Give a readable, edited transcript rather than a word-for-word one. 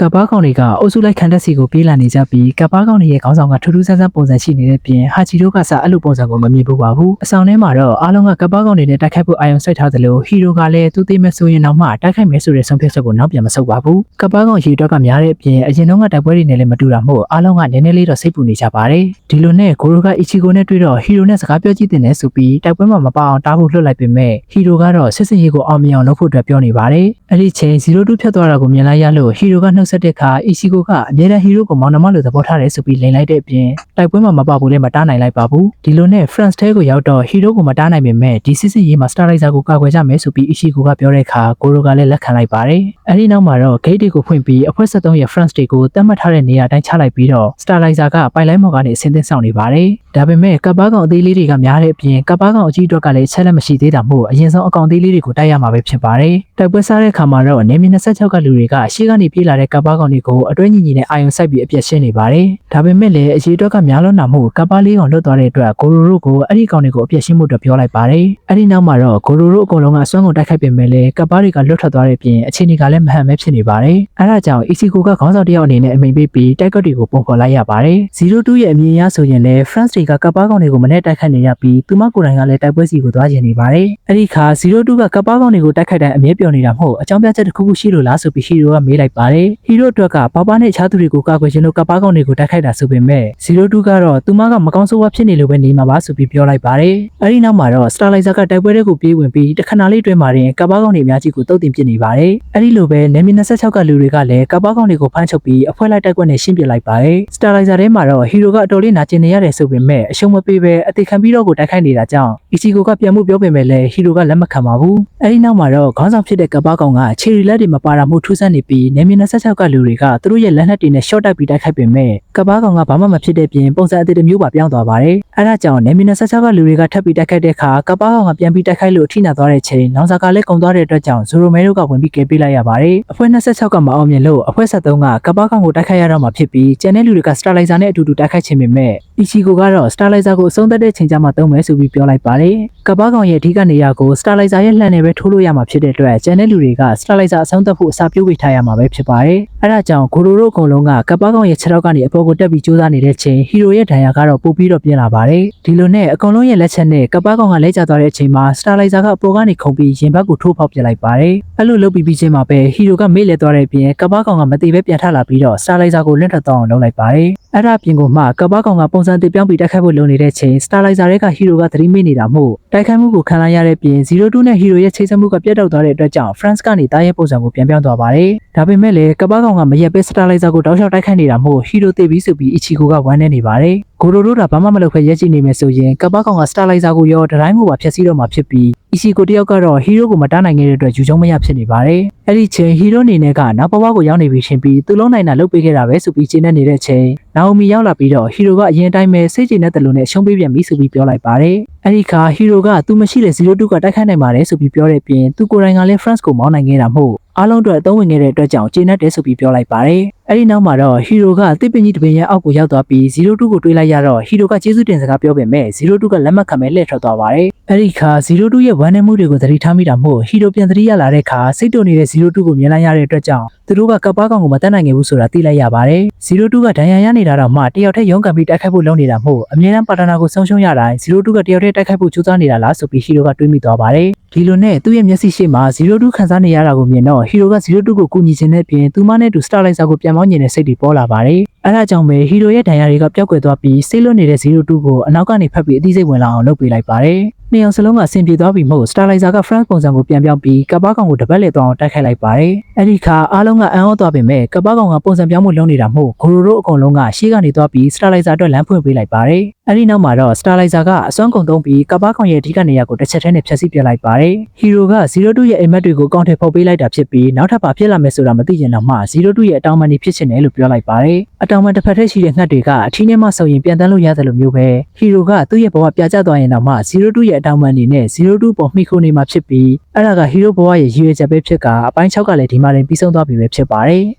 ကပ်ပါကောင်တွေကအုပ်စုလိုက်ခံတက်စီကိုပြေးလာနေကြပြီးကပ်ပါကောင်တွေရဲ့ခေါင်းဆောင်ကထူးထူးဆန်းဆန်းပုံစံရှိနေတဲ့ပြင်ဟာချီတို့ကစအဲ့လိုပုံစံကိုမမြင်ဘူးပါဘူးအဆောင်ထဲမှာတော့အားလုံးကကပ်ပါကောင်တွေနဲ့တိုက်ခိုက်ဖို့အာရုံစိုက်ထားသလိုဟီရိုကလည်းသူသိမဲ့ဆိုရင်တော့မှတိုက်ခိုက်မယ်ဆိုတဲ့ဆုံးဖြတ်ချက်ကိုနောက်ပြန်မဆုတ်ပါဘူးကပ်ပါကောင်ရေတွက်ကများတဲ့အပြင်အရင်တုန်းကတိုက်ပွဲတွေနဲ့လည်းမတူတာမို့အားလုံးကနည်းနည်းလေးတော့စိတ်ပူနေကြပါတယ်ဒီလိုနဲ့ကိုရိုကအီချီကိုနဲ့တွေ့တော့ဟီရိုနဲ့စကားပြောကြည့်တဲ့နဲ့ဆိုပြီးတိုက်ပွဲမှာမပါအောင်တားဖို့လွှတ်လိုက်ပေမဲ့ဟီရိုကတော့စစ်စင်ရေးကိုအောင်မြင်အောင်လုပ်ဖို့အတွက်ပြောနေပါတယ်အဲ့ဒီချိန်02ဖြတ်သွားတာကိုမြင်လိုက်ရလို့ဟီရိုကနှုတ်ဆက်တဲ့အခါအီချီကိုကအမြဲတမ်းဟီရိုကိုမောင်နှမလိုသဘောထားတယ်ဆိုပြီးလိန်လိုက်တဲ့အပြင်တိုက်ပွဲမှာမပါဘူးလည်းမတားနိုင်လိုက်ပါဘူးဒီလိုနဲ့ France ထဲကိုရောက်တော့ဟီရိုကိုမတားနိုင်ပေမဲ့ဒီစစ်စစ်ရေးမှာ Starlizer ကိုကာကွယ်ကြမယ်ဆိုပြီးအီချီကိုကပြောတဲ့အခါကိုရိုကလည်းလက်ခံလိုက်ပါတယ်အဲ့ဒီနောက်မှာတော့ gate တွေကိုဖွင့်ပြီးအဖွဲ့73ရဲ့ France တွေကိုတတ်မှတ်ထားတဲ့နေရာတိုင်းချလိုက်ပြီးတော့ Starlizer ကပိုင်လိုင်းမော်ကနေအဆင်းသင်းဆောင်နေပါတယ်ဒါပေမဲ့ကပ်ပါကောင်အသေးလေးတွေကများတဲ့အပြင်ကပ်ပါကောင်အကြီးအတွက်ကလည်းချက်လက်မရှိသေးတာမို့အရင်ဆုံးအကောင်သေးလေးတွေကိုတိုက်ရမှာပဲဖြစ်ပါတယ်တိုက်ပွဲစားတဲ့အခါမှာတော့နေမီ26ကလူတွေကရှေ့ကနေပြေးလာတဲ့ကပ်ပါကောင်တွေကိုအတွဲညီညီနဲ့အာယုံစိုက်ပြီးအပြတ်ရှင်းနေပါတယ်ဒါပေမဲ့လည်းအကြီးအတွက်ကများလွန်းတာမို့ကပ်ပါလေးကောင်လွတ်သွားတဲ့အတွက်ကိုရိုတို့ကိုအဲ့ဒီကောင်တွေကိုအပြတ်ရှင်းမှုအတွက်ပြောလိုက်ပါတယ်အဲ့ဒီနောက်မှာတော့ကိုရိုတို့အကုန်လုံးကအစွမ်းကုန်တိုက်ခိုက်ပေမဲ့လည်းကပ်ပါတွေကလွတ်ထွက်သွားတဲ့အပြင်အခြေအနေကလည်းမဟန်မဲဖြစ်နေပါတယ်အဲ့ဒါကြောင့်အီချီကိုကခေါင်းဆောင်တစ်ယောက်အနေနဲ့အမိန်ပေးပြီးတိုက်ကွက်တွေကိုပုံဖော်လိုက်ရပါတယ်02ရဲ့အမြင်အရဆိုရင်လည်း France တွေကကပ်ပါကောင်တွေကိုမနဲ့တိုက်ခိုက်နေရပြီးသူမကိုယ်တိုင်ကလည်းတိုက်ပွဲစီကိုသွားကျင်နေပါတယ်အဲ့ဒီခါ02ကကပ်ပါကောင်တွေကိုတိုက်ခိုက်တဲ့အမြဲပြောနေတာမဟုတ်အကြောင်းပြချက်တစ်ခုခုရှိလို့လားဆိုပြီးဟီရိုကမေးလိုက်ပါတယ်ဟီရိုအတွက်ကပပနဲ့အခြားသူတွေကိုကာကွယ်ခြင်းလို့ကပ်ပါကောင်တွေကိုတိုက်ခိုက်တာဆိုပေမဲ့02ကတော့သူမကမကောင်းဆိုးဝါးဖြစ်နေလို့ပဲနေမှာပါဆိုပြီးပြောလိုက်ပါတယ်အဲ့ဒီနောက်မှာတော့ Starlizer ကတိုက်ပွဲတွေကိုပြေးဝင်ပြီးတခဏလေးတွင်းမှာတင်ကပ်ပါကောင်တွေအများကြီးကိုတုတ်တင်ပစ်နေပါတယ်အဲ့ဒီလိုပဲနေမီ26ကလူတွေကလည်းကပ်ပါကောင်တွေကိုဖမ်းချုပ်ပြီးအဖွဲလိုက်တိုက်ကွက်နဲ့ရှင်းပြလိုက်ပါတယ် Starlizer ထဲမှာတော့ဟီရိုကအတော်လေးနာကျင်နေရတယ်ဆိုပေမဲ့အရှုံးမပေးပဲအသေးခံပြီးတော့ကိုတိုက်ခိုက်နေတာကြောင့်အီချီကိုကပြန်မှုပြောပေမဲ့လည်းဟီရိုကလက်မခံပါဘူးအဲ့ဒီနောက်မှာတော့ခေါင်းဆောင်ဖြစ်တဲ့ကပ်ပါကောင်ကချီရီလက်တွေမပါတာမှုထူးဆန်းနေပြီးနေမီ26ကလူတွေကသူတို့ရဲ့လက်နက်တွေနဲ့ရှော့တိုက်ပြီးတိုက်ခိုက်ပေမဲ့ကပ်ပါကောင်ကဘာမှမဖြစ်တဲ့ပြင်ပုံစံအသေးတစ်မျိုးပါပြောင်းသွားပါတယ်အဲ့ဒါကြောင့်နေမီ26ကလူတွေကထပ်ပြီးတိုက်ခိုက်တဲ့အခါကပ်ပါကောင်ကပြန်ပြီးတိုက်ခိုက်လို့အထိနာသွားတဲ့ချိန်နောင်စာကလည်းကုန်သွားတဲ့အတွက်ကြောင့်ဇိုရိုမဲတို့ကဝင်ပြီးကယ်ပေးလိုက်ရပါတယ်အဖွဲ့26ကမအောင်မြင်လို့အဖွဲ့73ကကပ်ပါကောင်ကိုတိုက်ခိုက်ရတော့မှဖြစ်ပြီးကျန်တဲ့လူတွေက Starlizer နဲ့အတူတူတိုက်ခိုက်ခြင်းပေမဲ့အီချီကိုကတော့ Starlizer ကိုအဆုံးသတ်တဲ့ချိန်ကျမှသုံးမယ်ဆိုပြီးပြောလိုက်ပါတယ်ကပ်ပါကောင်ရဲ့အဓိကနေရာကို Starlizer ရဲ့လှမ်းနဲ့ပဲထိုးလို့ရမှာဖြစ်တဲ့အတွက်ကျန်တဲ့လူတွေက Starlizer အဆုံးသတ်ဖို့အစာပြုတ်ပေးထားရမှာပဲဖြစ်ပါတယ်အဲ့ဒါကြောင့်ကိုရိုတို့အကုန်လုံးကကပ်ပါကောင်ရဲ့ခြေထောက်ကနေအပေါ်ကိုတက်ပြီးကြိုးစားနေတဲ့ချိန်ဟီရိုရဲ့ဒဏ်ရာကတော့ပို့ပြီးတော့ပြင်းလာပါတယ်ဒီလိုနဲ့အကုန်လုံးရဲ့လက်ချက်နဲ့ကပ်ပါကောင်ကလဲကျသွားတဲ့အချိန်မှာ Starlizer ကအပေါ်ကနေခုန်ပြီးရင်ဘတ်ကိုထိုးဖောက်ပစ်လိုက်ပါတယ်အဲ့လိုလုပ်ပြီးချင်းမှာပဲဟီရိုကမေ့လဲသွားတဲ့အပြင်ကပ်ပါကောင်ကမသေးပဲပြန်ထလာပြီးတော့ Starlizer ကိုလွတ်ထွက်သွားအောင်လုပ်လိုက်ပါတယ်အဲ့ဒါပြင်ကိုမှကပ်ပါကောင်ကပုံစံတစ်ပြောင်းပြီးတိုက်ခိုက်ဖို့လုပ်နေတဲ့ချိန် Starlizer ရဲ့ကဟီရိုကသတိမေ့နေတာမို့တိုက်ခိုက်မှုကိုခံလိုက်ရတဲ့ပြင်02နဲ့ဟီရိုရဲ့ချိတ်ဆက်မှုကပြတ်တောက်သွားတဲ့အတွက်ကြောင့် France ကနေတားရဲ့ပုံစံကိုပြန်ပြောင်းသွားပါတယ်ဒါပေမဲ့လည်းကပ်ပါကောင်ကမရက်ပဲ Starlizer ကိုတောက်လျှောက်တိုက်ခိုက်နေတာမို့ဟီရိုသိပြီးဆိုပြီးအီချီကိုကဝမ်းနေနေပါတယ်ကိုရိုတို့ကဘာမှမလုပ်ခဲရက်ကြည့်နေမယ်ဆိုရင်ကပ်ပါကောင်က Starlizer ကိုရောဒတိုင်းကိုပါဖျက်ဆီးတော့မှာဖြစ်ပြီးအီချီကိုတယောက်ကတော့ဟီရိုကိုမတားနိုင်ခဲ့တဲ့အတွက်ယူချုံမရဖြစ်နေပါတယ်အဲ့ဒီချိန်ဟီရိုအနေနဲ့ကနောက်ဘဝကိုရောက်နေပြီရှင်ပြီးသူလုံးနိုင်တာလုပ်ပေးခဲ့တာပဲဆိုပြီးချိန်နဲ့နေတဲ့ချိန်နာအိုမီရောက်လာပြီးတော့ဟီရိုကအရင်အတိုင်းပဲစိတ်ကြည်နေတဲ့လူနဲ့ရှုံးပေးပြန်ပြီဆိုပြီးပြောလိုက်ပါတယ်အဲ့ဒီခါဟီရိုကသူမရှိတဲ့02ကတိုက်ခိုက်နိုင်ပါတယ်ဆိုပြီးပြောတဲ့ပြင်သူကိုယ်တိုင်ကလည်း France ကိုမောင်းနိုင်ခဲ့တာမို့အားလုံးအတွက်အသုံးဝင်ခဲ့တဲ့အတွက်ကြောင့်ကျေနပ်တယ်ဆိုပြီးပြောလိုက်ပါတယ်အဲ့ဒီနောက်မှာတော့ဟီရိုကတစ်ပင်ကြီးတစ်ပင်ရဲ့အောက်ကိုရောက်သွားပြီး02ကိုတွေးလိုက်ရတော့ဟီရိုကကျေးဇူးတင်စကားပြောပေမဲ့02ကလက်မခံပဲလှည့်ထွက်သွားပါတယ်အဲ့ဒီခါ02ရဲ့ဝမ်းနည်းမှုတွေကိုသတိထားမိတာမို့ဟီရိုပြန်သတိရလာတဲ့ခါစိတ်တုန်နေတဲ့02ကိုမြင်လိုက်ရတဲ့အတွက်ကြောင့်သူတို့ကကပ်ပါကောင်ကိုမတတ်နိုင်ခဲ့ဘူးဆိုတာသိလိုက်ရပါတယ်02ကဒဏ်ရာရနေတာတော့မှတယောက်တည်းရုန်းကန်ပြီးတိုက်ခိုက်ဖို့လုပ်နေတာမို့အမြဲတမ်းပါတနာကိုဆုံးရှုံးရတိုင်း02ကတယောက်တည်းတိုက်ခိုက်ဖို့ကြိုးစားနေတာလားဆိုပြီးဟီရိုကတွေးမိသွားပါတယ်ဒီလိုနဲ့သူ့ရဲ့မျက်စိရှိမှာ02ခံစားနေရတာကိုမြင်တော့ဟီရိုက02ကိုကူညီခြင်းနဲ့ပြင်သူမနဲ့တူ Starlizer ကိုပြန်မောင်းနေတဲ့စိတ်တွေပေါ်လာပါတယ်အဲ့ဒါကြောင့်ပဲဟီရိုရဲ့ဒဏ်ရာတွေကပျောက်ကွယ်သွားပြီးစိတ်လွတ်နေတဲ့02ကိုအနောက်ကနေဖက်ပြီးအသိစိတ်ဝင်လာအောင်လုပ်ပေးလိုက်ပါတယ်နှစ်ယောက်စလုံးကအဆင်ပြေသွားပြီမို့ Starlizer က France ပုံစံကိုပြန်ပြောင်းပြီးကပ်ပါကောင်ကိုတပတ်လက်သွားအောင်တိုက်ခိုက်လိုက်ပါတယ်အဲ့ဒီခါအားလုံးကအံ့ဩသွားပေမဲ့ကပ်ပါကောင်ကပုံစံပြောင်းမှုလုပ်နေတာမို့ကိုရိုတို့အကုန်လုံးကရှေ့ကနေသွားပြီး Starlizer အတွက်လမ်းဖွင့်ပေးလိုက်ပါတယ်အဲ့ဒီနောက်မှာတော့ Starlizer ကအစွမ်းကုန်သုံးပြီးကပ်ပါကောင်ရဲ့အဓိကနေရာကိုတစ်ချက်တည်းနဲ့ဖျက်ဆီးပြလိုက်ပါတယ်ဟီရိုက02ရဲ့အိမ်မက်တွေကိုအကောင့်ထဲပို့ပေးလိုက်တာဖြစ်ပြီးနောက်ထပ်ပါဖြစ်လာမယ်ဆိုတာမသိရင်တော့မှ02ရဲ့အတောင်ပံနေဖြစ်ချင်တယ်လို့ပြောလိုက်ပါတယ်အတောင်ပံတစ်ဖက်ထက်ရှိတဲ့ငှက်တွေကအထီးနဲ့မှဆိုရင်ပြန်တန်းလို့ရတယ်လို့မျိုးပဲဟီရိုကသူ့ရဲ့ဘဝပြကျသွားရင်တော့မှ02ရဲ့အတောင်ပံနေနဲ့02ပေါ်မိခိုးနေမှာဖြစ်ပြီးအဲ့ဒါကဟီရိုဘဝရဲ့ရည်ရွယ်ချက်ပဲဖြစ်ကအပိုင်း6ကလည်းဒီမှာတင်ပြီးဆုံးသွားပြီပဲဖြစ်ပါတယ်